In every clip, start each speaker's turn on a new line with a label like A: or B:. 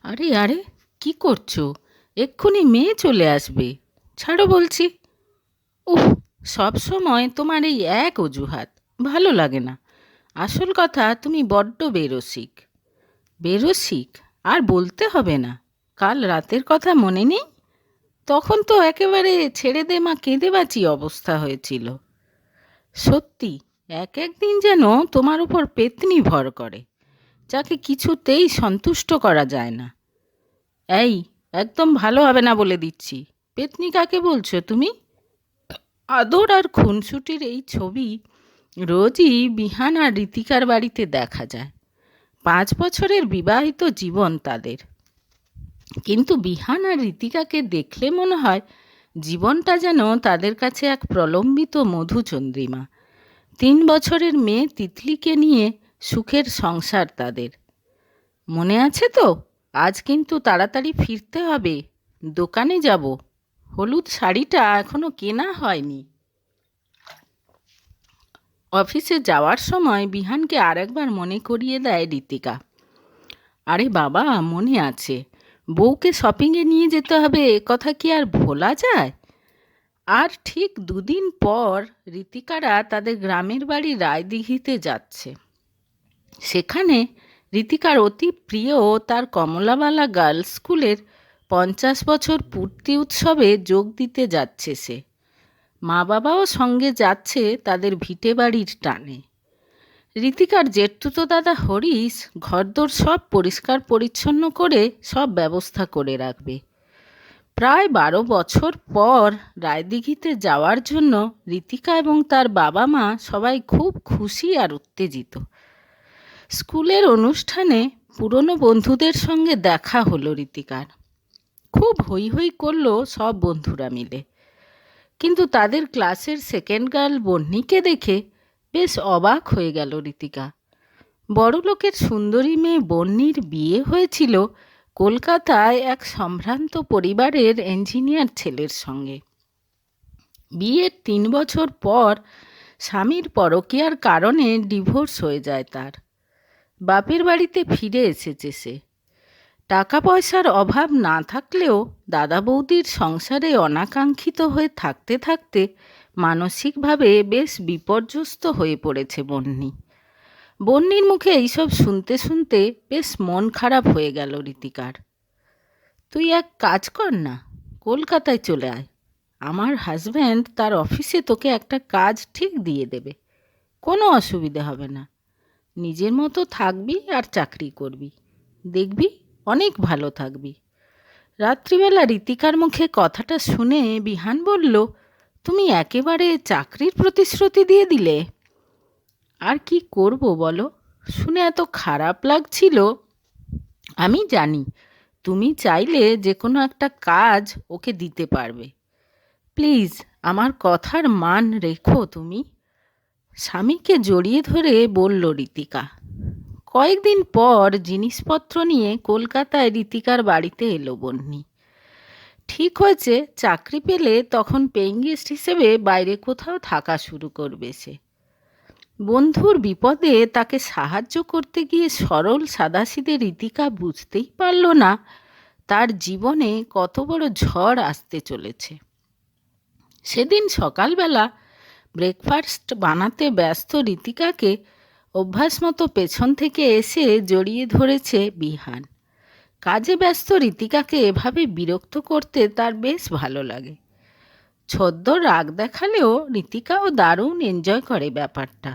A: আরে আরে, কি করছো? এক্ষুনি মেয়ে চলে আসবে। ছাড়ো বলছি। উফ, সব সময় তোমার এই এক অজুহাত। ভালো লাগে না। আসল কথা, তুমি বড্ড বেরসিক। বেরসিক? আর বলতে হবে না। কাল রাতের কথা মনে নেই? তখন তো একেবারে ছেড়ে দে মা কেঁদে বাঁচি অবস্থা হয়েছিল। সত্যি, এক এক দিন যেন তোমার উপর পেতনি ভর করে, যাকে কিছুতেই সন্তুষ্ট করা যায় না। এই, একদম ভালো হবে না বলে দিচ্ছি। পেতনি কাকে বলছো তুমি? আদর আর খুনসুটির এই ছবি রোজই বিহান আর ঋতিকার বাড়িতে দেখা যায়। 5 বছরের বিবাহিত জীবন তাদের। কিন্তু বিহান আর ঋতিকাকে দেখলে মনে হয় জীবনটা যেন তাদের কাছে এক প্রলম্বিত মধুচন্দ্রিমা। 3 বছরের মেয়ে তিতলিকে নিয়ে সুখের সংসার তাদের। মনে আছে তো? আজ কিন্তু তাড়াতাড়ি ফিরতে হবে। দোকানে যাব। হলুদ শাড়িটা এখনো কেনা হয়নি। অফিসে যাওয়ার সময় বিহানকে আরেকবার মনে করিয়ে দেয় ঋতিকা। আরে বাবা, মনে আছে। বউকে শপিংয়ে নিয়ে যেতে হবে, এ কথা কি আর ভোলা যায়? আর ঠিক 2 দিন পর ঋতিকারা তাদের গ্রামের বাড়ি রায়দিঘিতে যাচ্ছে। সেখানে ঋতিকার অতি প্রিয় তার কমলাবালা গার্লস স্কুলের 50 বছর পূর্তি উৎসবে যোগ দিতে যাচ্ছে সে। মা বাবাও সঙ্গে যাচ্ছে তাদের ভিটে বাড়ির টানে। ঋতিকার জেঠতুতো দাদা হরিশ ঘরদোর সব পরিষ্কার পরিচ্ছন্ন করে সব ব্যবস্থা করে রাখবে। প্রায় 12 বছর পর রায়দিঘিতে যাওয়ার জন্য ঋতিকা এবং তার বাবা মা সবাই খুব খুশি আর উত্তেজিত। স্কুলের অনুষ্ঠানে পুরনো বন্ধুদের সঙ্গে দেখা হলো ঋতিকার। খুব হৈ হৈ করলো সব বন্ধুরা মিলে। কিন্তু তাদের ক্লাসের সেকেন্ড গার্ল বন্নিকে দেখে বেশ অবাক হয়ে গেল ঋতিকা। বড়লোকের সুন্দরী মেয়ে বন্নির বিয়ে হয়েছিল কলকাতায় এক সম্ভ্রান্ত পরিবারের ইঞ্জিনিয়ার ছেলের সঙ্গে। বিয়ের 3 বছর পর স্বামীর পরকীয়ার কারণে ডিভোর্স হয়ে যায় তার। বাপের বাড়িতে ফিরে এসেছে সে। টাকা পয়সার অভাব না থাকলেও দাদা বৌদির সংসারে অনাকাঙ্ক্ষিত হয়ে থাকতে থাকতে মানসিকভাবে বেশ বিপর্যস্ত হয়ে পড়েছে বন্নি। বন্নির মুখে এইসব শুনতে শুনতে বেশ মন খারাপ হয়ে গেল ঋতিকার। তুই এক কাজ কর না, কলকাতায় চলে আয়। আমার হাজব্যান্ড তার অফিসে তোকে একটা কাজ ঠিক দিয়ে দেবে। কোনো অসুবিধে হবে না। নিজের মতো থাকবি আর চাকরি করবি। দেখবি অনেক ভালো থাকবি। রাত্রিবেলা ঋতিকার মুখে কথাটা শুনে বিহান বলল, তুমি একেবারে চাকরির প্রতিশ্রুতি দিয়ে দিলে? আর কি করব বলো? শুনে এত খারাপ লাগছিল। আমি জানি তুমি চাইলে যে কোনো একটা কাজ ওকে দিতে পারবে। প্লিজ, আমার কথার মান রেখো তুমি। স্বামীকে জড়িয়ে ধরে বলল ঋতিকা। কয়েকদিন পর জিনিসপত্র নিয়ে কলকাতায় ঋতিকার বাড়িতে এলো বন্নি। ঠিক হয়েছে, চাকরি পেলে তখন পেইং গেস্ট হিসেবে বাইরে কোথাও থাকা শুরু করবে সে। বন্ধুর বিপদে তাকে সাহায্য করতে গিয়ে সরল সাদাসিধে ঋতিকা বুঝতেই পারল না তার জীবনে কত বড় ঝড় আসতে চলেছে। সেদিন সকালবেলা ব্রেকফাস্ট বানাতে ব্যস্ত ঋতিকাকে অভ্যাস মতো পেছন থেকে এসে জড়িয়ে ধরেছে বিহান। কাজে ব্যস্ত ঋতিকাকে এভাবে বিরক্ত করতে তার বেশ ভালো লাগে। ছদ্ম রাগ দেখালেও ঋতিকাও দারুণ এনজয় করে ব্যাপারটা।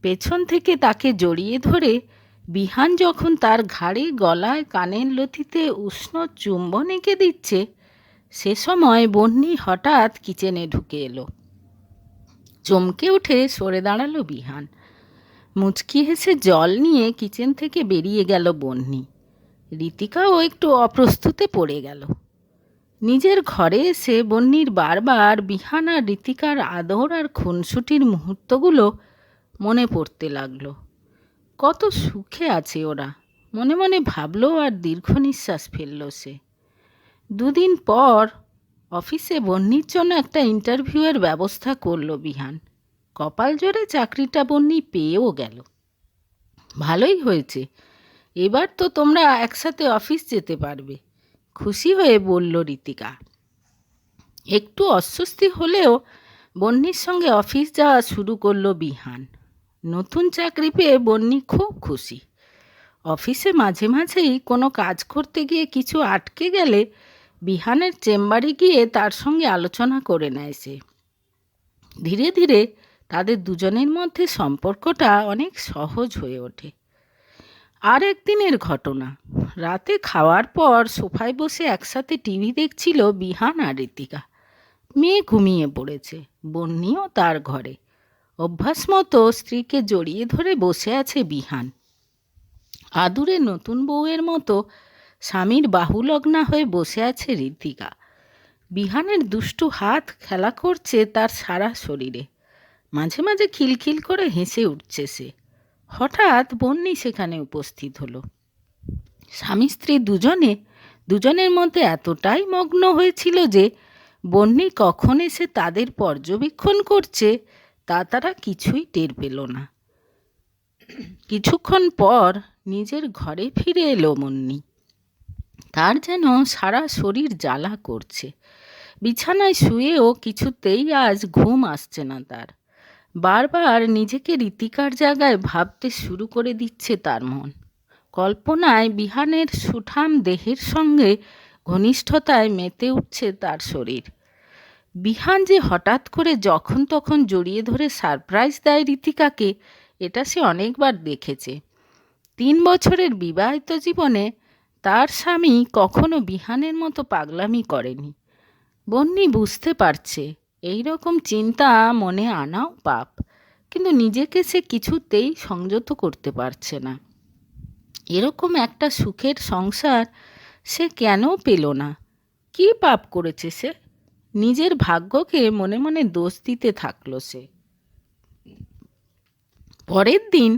A: পেছন থেকে তাকে জড়িয়ে ধরে বিহান যখন তার ঘাড়ে গলায় কানের লতিতে উষ্ণ চুম্বন এঁকে দিচ্ছে, সে সময় বন্নি হঠাৎ কিচেনে ঢুকে এলো। চমকে উঠে সরে দাঁড়ালো বিহান। মুচকি হেসে জল নিয়ে কিচেন থেকে বেরিয়ে গেল বন্নি। ঋতিকাও একটু অপ্রস্তুতে পড়ে গেল। নিজের ঘরে এসে বন্নির বারবার বিহান আর ঋতিকার আদর আর খুনসুটির মুহূর্তগুলো মনে পড়তে লাগলো। কত সুখে আছে ওরা, মনে মনে ভাবল আর দীর্ঘ নিঃশ্বাস ফেলল সে। 2 দিন পর অফিসে বন্নির জন্য একটা ইন্টারভিউয়ের ব্যবস্থা করলো বিহান। কপাল জোরে চাকরিটা বন্নি পেয়েও গেল। ভালোই হয়েছে, এবার তো তোমরা একসাথে অফিস যেতে পারবে, খুশি হয়ে বলল ঋতিকা। একটু অস্বস্তি হলেও বন্নির সঙ্গে অফিস যাওয়া শুরু করলো বিহান। নতুন চাকরি পেয়ে বন্নি খুব খুশি। অফিসে মাঝে মাঝেই কোনো কাজ করতে গিয়ে কিছু আটকে গেলে বিহানের চেম্বারে গিয়ে তার সঙ্গে আলোচনা করে নেয় সে। ধীরে ধীরে তাদের দুজনের মধ্যে সম্পর্কটা অনেক সহজ হয়ে ওঠে। আর একদিনের ঘটনা, রাতে খাওয়ার পর সোফায় বসে একসাথে টিভি দেখছিল বিহান আর ঋতিকা। মেয়ে ঘুমিয়ে পড়েছে, বন্নিও তার ঘরে। অভ্যাস মতো স্ত্রীকে জড়িয়ে ধরে বসে আছে বিহান। আদুরে নতুন বউয়ের মতো স্বামীর বাহুলগ্না হয়ে বসে আছে ঋতিকা। বিহানের দুষ্টু হাত খেলা করছে তার সারা শরীরে। মাঝে মাঝে খিলখিল করে হেসে উঠছে সে। হঠাৎ বন্নি সেখানে উপস্থিত হলো। স্বামী স্ত্রী দুজনের মধ্যে এতটাই মগ্ন হয়েছিল যে বন্নি কখন এসে তাদের পর্যবেক্ষণ করছে তা তারা কিছুই টের পেল না। কিছুক্ষণ পর নিজের ঘরে ফিরে এলো বন্নি। তার যেন সারা শরীর জ্বালা করছে। বিছানায় শুয়েও কিছুতেই আজ ঘুম আসছে না তার। বারবার নিজেকে ঋতিকার জায়গায় ভাবতে শুরু করে দিচ্ছে তার মন। কল্পনায় বিহানের সুঠাম দেহের সঙ্গে ঘনিষ্ঠতায় মেতে উঠছে তার শরীর। বিহান যে হঠাৎ করে যখন তখন জড়িয়ে ধরে সারপ্রাইজ দেয় ঋতিকাকে, এটা সে অনেকবার দেখেছে। 3 বছরের বিবাহিত জীবনে তার স্বামী কখনো বিহানের মতো পাগলামি করেনি। বন্নি বুঝতে পারছে এই রকম চিন্তা মনে আনাও পাপ, কিন্তু নিজেকে সে কিছুতেই সংযত করতে পারছে না। এরকম একটা সুখের সংসার সে কেন পেল না? কী পাপ করেছে সে? নিজের ভাগ্যকে মনে মনে দোষ দিতে থাকলো সে। পরের দিন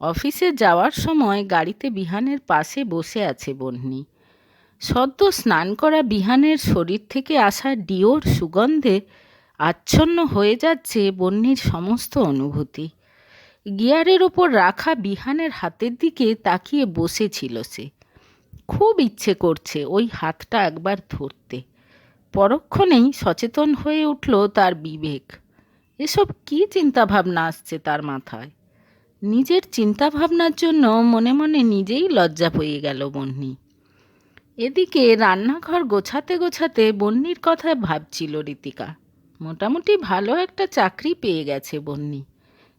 A: অফিসে যাওয়ার সময় গাড়িতে বিহানের পাশে বসে আছে বন্নি। সদ্য স্নান করা বিহানের শরীর থেকে আসা ডিওর সুগন্ধে আচ্ছন্ন হয়ে যাচ্ছে বন্নির সমস্ত অনুভূতি। গিয়ারের ওপর রাখা বিহানের হাতের দিকে তাকিয়ে বসেছিল সে। খুব ইচ্ছে করছে ওই হাতটা একবার ধরতে। পরক্ষণেই সচেতন হয়ে উঠল তার বিবেক। এসব কী চিন্তাভাবনা আসছে তার মাথায়? নিজের চিন্তাভাবনার জন্য মনে মনে নিজেই লজ্জা পেয়ে গেল বন্নি। এদিকে রান্নাঘর গোছাতে গোছাতে বন্নির কথা ভাবছিল ঋতিকা। মোটামুটি ভালো একটা চাকরি পেয়ে গেছে বন্নি।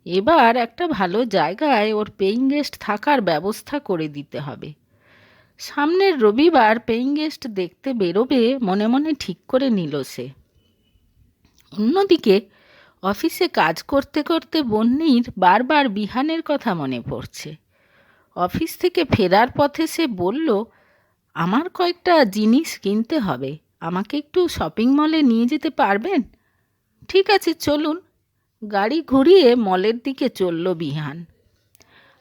A: এবার একটা ভালো জায়গায় ওর পেইং গেস্ট থাকার ব্যবস্থা করে দিতে হবে। সামনের রবিবার পেইং গেস্ট দেখতে বেরোবে মনে মনে ঠিক করে নিল সে। অন্যদিকে অফিসে কাজ করতে করতে বন্নির বারবার বিহানের কথা মনে পড়ছে। অফিস থেকে ফেরার পথে সে বলল, আমার কয়েকটা জিনিস কিনতে হবে, আমাকে একটু শপিং মলে নিয়ে যেতে পারবেন? ঠিক আছে চলুন। গাড়ি ঘুরিয়ে মলের দিকে চলল বিহান।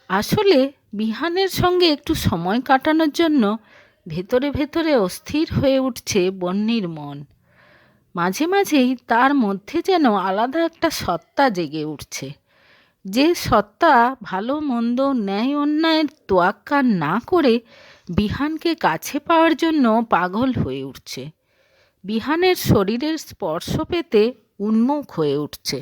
A: আসলে বিহানের সঙ্গে একটু সময় কাটানোর জন্য ভেতরে ভেতরে অস্থির হয়ে উঠছে বন্নির মন। মাঝে মাঝেই তার মধ্যে যেন আলাদা একটা সত্তা জেগে উঠছে, যে সত্তা ভালো মন্দ ন্যায় অন্যায়ের তোয়াক্কা না করে বিহানকে কাছে পাওয়ার জন্য পাগল হয়ে উঠছে। বিহানের শরীরের স্পর্শ পেতে উন্মুখ হয়ে উঠছে।